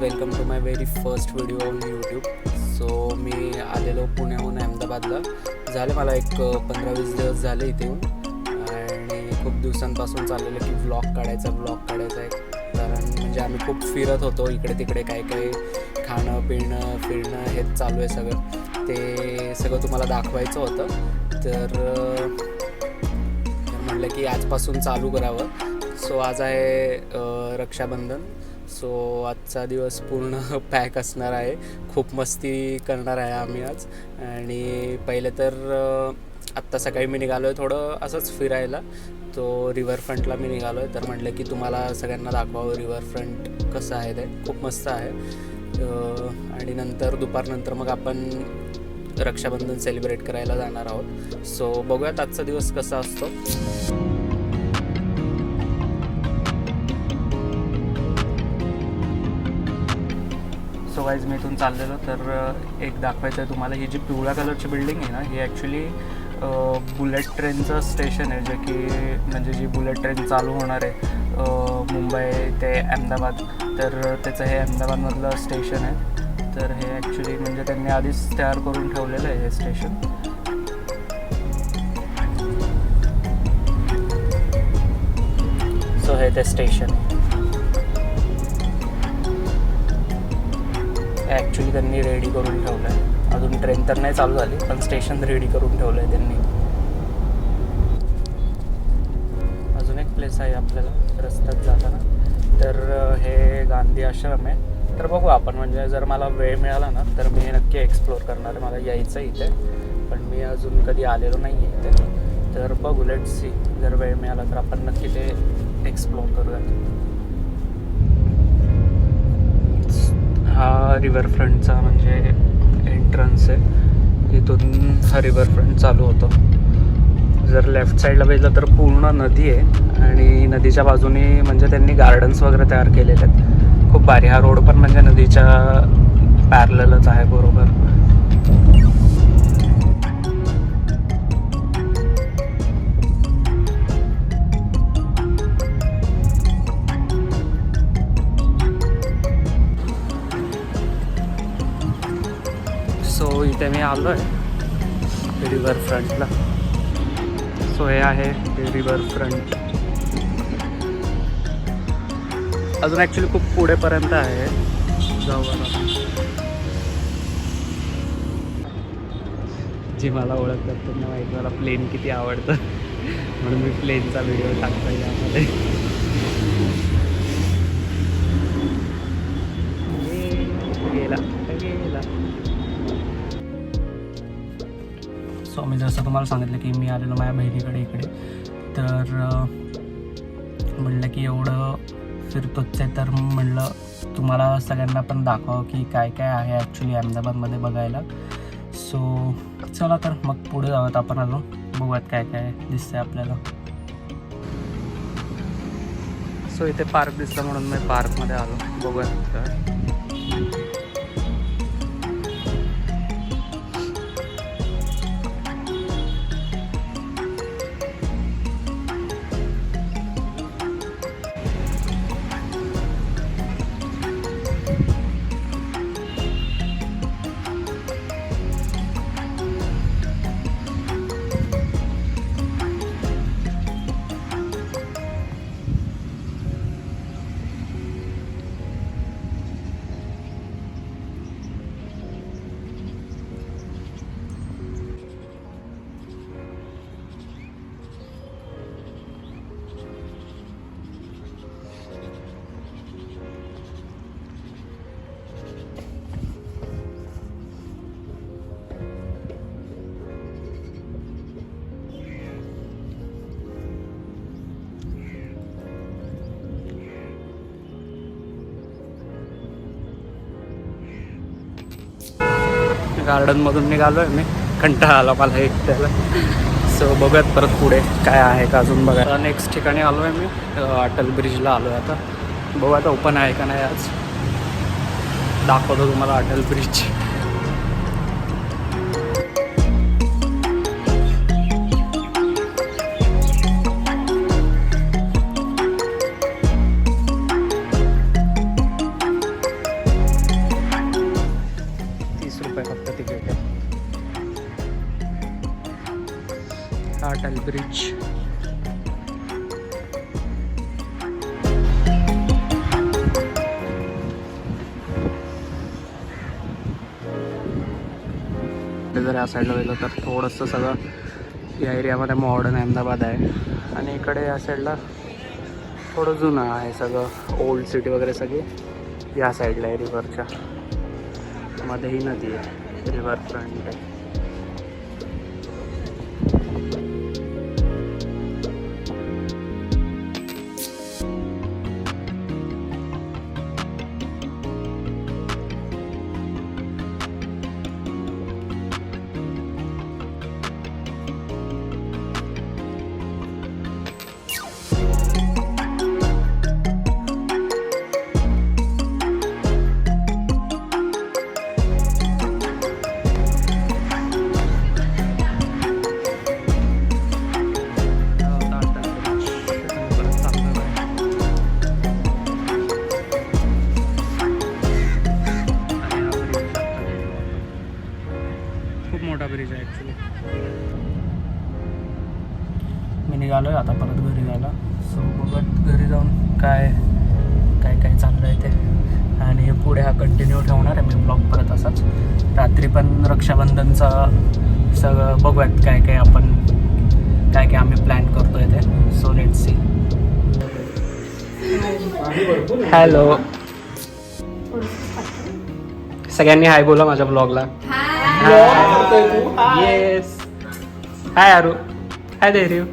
Welcome to my very first video on YouTube. So मी आलेलो पुण्याहून अहमदाबादला. झाले मला एक 15-20 दिवस झाले इथे येऊन आणि खूप दिवसांपासून चाललेलं की व्लॉग काढायचा आहे. कारण म्हणजे आम्ही खूप फिरत होतो इकडे तिकडे, काय काय खाणं पिणं फिरणं हेच चालू आहे सगळं. ते सगळं तुम्हाला दाखवायचं होतं. तर म्हटलं की आजपासून चालू करावं. सो आज आहे रक्षाबंधन. सो आजचा दिवस पूर्ण पॅक असणार आहे. खूप मस्ती करणार आहे आम्ही आज. आणि पहिले तर आत्ता सकाळी मी निघालो आहे थोडं असंच फिरायला. तो रिव्हरफ्रंटला मी निघालो आहे. तर म्हटलं की तुम्हाला सगळ्यांना दाखवावं रिव्हरफ्रंट कसं आहे. ते खूप मस्त आहे. आणि नंतर दुपारनंतर मग आपण रक्षाबंधन सेलिब्रेट करायला जाणार आहोत. सो बघूयात आजचा दिवस कसा असतो. सो गाईज मी इथून चाललेलो तर एक दाखवायचं आहे तुम्हाला. ही जी पिवळ्या कलरची बिल्डिंग आहे ना, ही ॲक्च्युली बुलेट ट्रेनचं स्टेशन आहे. जे की म्हणजे जी बुलेट ट्रेन चालू होणार आहे मुंबई ते अहमदाबाद, तर त्याचं हे अहमदाबादमधलं स्टेशन आहे. तर हे ॲक्च्युली म्हणजे त्यांनी आधीच तयार करून ठेवलेलं आहे हे स्टेशन. सो हे ते स्टेशन आहे. ॲक्च्युली त्यांनी रेडी करून ठेवलं आहे. अजून ट्रेन तर नाही चालू झाली, पण स्टेशन रेडी करून ठेवलं आहे त्यांनी. अजून एक प्लेस आहे आपल्याला रस्त्यात जाताना, तर हे गांधी आश्रम आहे. तर बघू आपण, म्हणजे जर मला वेळ मिळाला ना तर मी नक्की एक्सप्लोर करणार आहे. मला यायचं इथे, पण मी अजून कधी आलेलो नाही आहे इथे. तर बघू, लेट्स सी. जर वेळ मिळाला तर आपण नक्की ते एक्सप्लोर करूयात. हा रिव्हरफ्रंटचा म्हणजे एंट्रन्स आहे. इथून हा रिव्हरफ्रंट चालू होतो. जर लेफ्ट साईडला बघितलं तर पूर्ण नदी आहे आणि नदीच्या बाजूने म्हणजे त्यांनी गार्डन्स वगैरे तयार केलेले आहेत. खूप भारी. हा रोड पण म्हणजे नदीच्या पॅरललच आहे बरोबर. सो इथे मी आलो आहे रिव्हरफ्रंटला. सो हे आहे रिव्हरफ्रंट. अजून ॲक्च्युली खूप पुढेपर्यंत आहे. जाऊ बघा. जी मला ओळखतात त्यांना माहिती मला प्लेन किती आवडतं, म्हणून मी प्लेनचा व्हिडिओ टाकतो यामध्ये. गेला. सो मी जसं तुम्हाला सांगितलं की मी आलेलो माझ्या बहिणीकडे इकडे. तर म्हणलं की एवढं फिरतोच आहे, तर म्हणलं तुम्हाला सगळ्यांना पण दाखवावं की काय काय आहे ॲक्च्युली अहमदाबादमध्ये बघायला. सो चला तर मग पुढे जाऊयात आपण. अजून बघूयात काय काय दिसतंय आपल्याला. सो इथे पार्क दिसला म्हणून मी पार्कमध्ये आलो. बघूयात काय. गार्डनमधून निघालो आहे मी. कंटाळा आला मला एकट्याला. सो बघूयात परत पुढे काय आहे का अजून बघायला. नेक्स्ट ठिकाणी आलो आहे मी. अटल ब्रिजला आलो आहे आता. बघू आता ओपन आहे का नाही आज. दाखवतो तुम्हाला अटल ब्रिज. फक्त तिकीट. हा अटल ब्रिज. जर या साईडला गेलं तर थोडंसं सगळं या एरियामध्ये मॉडर्न अहमदाबाद आहे आणि इकडे या साईडला थोडं जुनं आहे सगळं. ओल्ड सिटी वगैरे सगळी या साईडला आहे. रिव्हरच्या मध्ये ही नदी आहे, रिव्हर फ्रंट आहे. खूप मोठा ब्रिज आहे ॲक्च्युली. मी निघालो आहे आता परत घरी जायला. सो बघत घरी जाऊन काय काय काय चाललं आहे ते, आणि पुढे हा कंटिन्यू ठेवणार आहे मी ब्लॉग परत असाच. रात्री पण रक्षाबंधनचं सगळं बघूयात काय काय आपण काय काय आम्ही प्लॅन करतो आहे ते. So let's see. हॅलो सगळ्यांनी हाय बोला माझ्या ब्लॉगला. येस. हाय आरू. हाय धैर्य.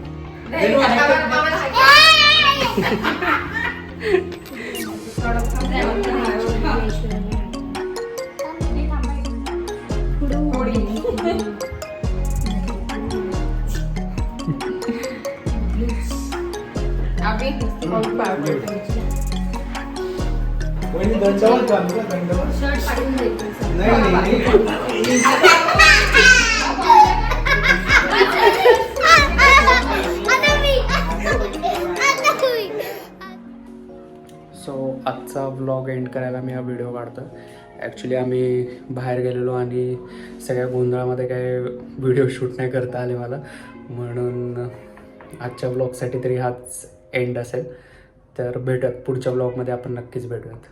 सो आजचा ब्लॉग एंड करायला मी हा व्हिडिओ काढतो. ॲक्च्युली आम्ही बाहेर गेलेलो आणि सगळ्या गोंधळामध्ये काय व्हिडिओ शूट नाही करता आले मला, म्हणून आजच्या ब्लॉगसाठी तरी हाच एंड असेल. तर भेटूयात पुढच्या ब्लॉगमध्ये, आपण नक्कीच भेटूयात.